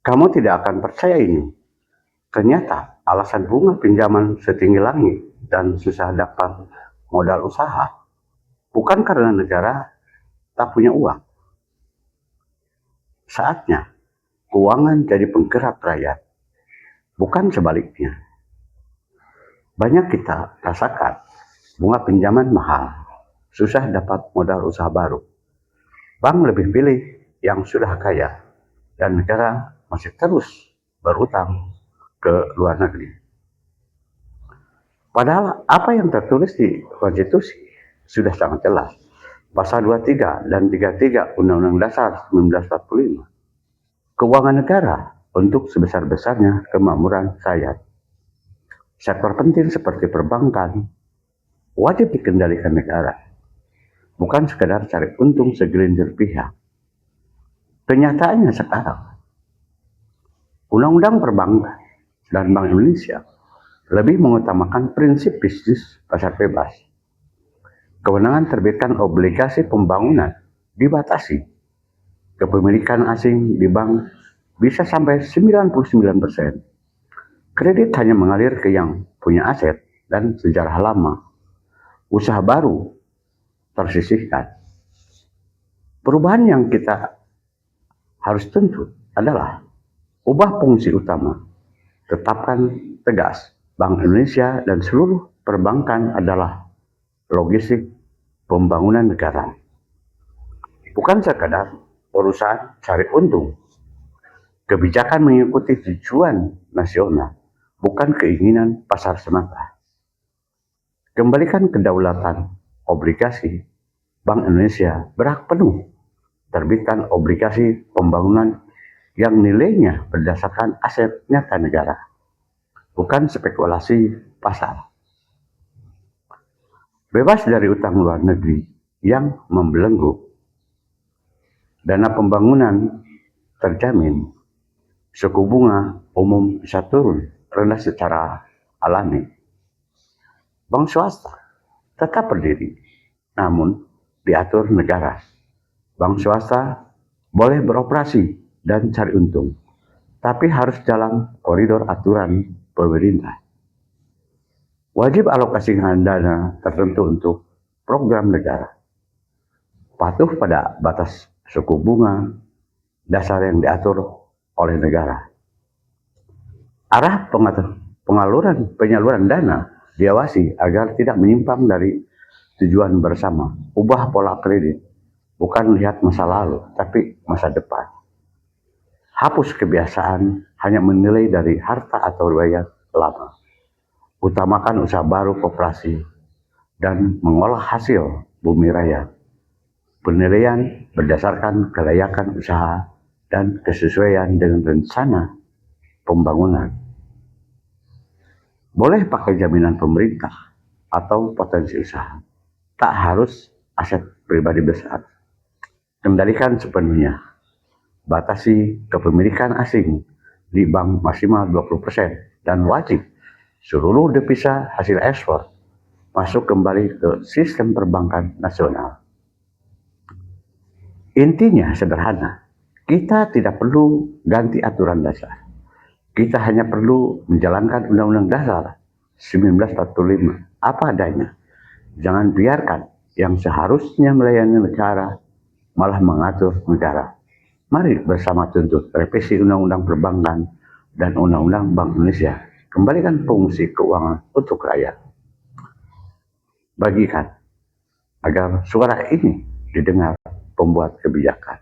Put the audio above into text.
Kamu tidak akan percaya ini. Ternyata alasan bunga pinjaman setinggi langit dan susah dapat modal usaha bukan karena negara tak punya uang. Saatnya keuangan jadi penggerak rakyat, bukan sebaliknya. Banyak kita rasakan bunga pinjaman mahal, susah dapat modal usaha baru. Bank lebih pilih yang sudah kaya dan negara masih terus berutang ke luar negeri. Padahal apa yang tertulis di konstitusi sudah sangat jelas. Pasal 23 dan 33 Undang-Undang Dasar 1945. Keuangan negara untuk sebesar-besarnya kemakmuran rakyat. Sektor penting seperti perbankan wajib dikendalikan negara, bukan sekedar cari untung segelintir pihak. Kenyataannya sekarang, Undang-Undang Perbankan dan Bank Indonesia lebih mengutamakan prinsip bisnis pasar bebas. Kewenangan terbitkan obligasi pembangunan dibatasi. Kepemilikan asing di bank bisa sampai 99%. Kredit hanya mengalir ke yang punya aset dan sejarah lama. Usaha baru tersisihkan. Perubahan yang kita harus tuntut adalah ubah fungsi utama. Tetapkan tegas, Bank Indonesia dan seluruh perbankan adalah logistik pembangunan negara. Bukan sekadar perusahaan cari untung. Kebijakan mengikuti tujuan nasional, bukan keinginan pasar semata. Kembalikan kedaulatan obligasi. Bank Indonesia berhak penuh terbitkan obligasi pembangunan yang nilainya berdasarkan aset nyata negara, bukan spekulasi pasar. Bebas dari utang luar negeri yang membelenggu. Dana pembangunan terjamin. Suku bunga umum bisa turun rendah secara alami. Bank swasta tetap berdiri, namun diatur negara. Bank swasta boleh beroperasi dan cari untung, tapi harus dalam koridor aturan pemerintah. Wajib alokasikan dana tertentu untuk program negara. Patuh pada batas suku bunga dasar yang diatur oleh negara. Arah penyaluran dana diawasi agar tidak menyimpang dari tujuan bersama. Ubah pola kredit, bukan lihat masa lalu, tapi masa depan. Hapus kebiasaan hanya menilai dari harta atau riwayat lama. Utamakan usaha baru koperasi dan mengolah hasil bumi raya. Penilaian berdasarkan kelayakan usaha dan kesesuaian dengan rencana pembangunan. Boleh pakai jaminan pemerintah atau potensi usaha. Tak harus aset pribadi besar. Kendalikan sepenuhnya. Batasi kepemilikan asing di bank maksimal 20% dan wajib seluruh devisa hasil ekspor masuk kembali ke sistem perbankan nasional. Intinya sederhana, kita tidak perlu ganti aturan dasar. Kita hanya perlu menjalankan Undang-Undang Dasar 1945 apa adanya. Jangan biarkan yang seharusnya melayani negara malah mengatur negara. Mari bersama tuntut revisi Undang-Undang Perbankan dan Undang-Undang Bank Indonesia. Kembalikan fungsi keuangan untuk rakyat. Bagikan agar suara ini didengar pembuat kebijakan.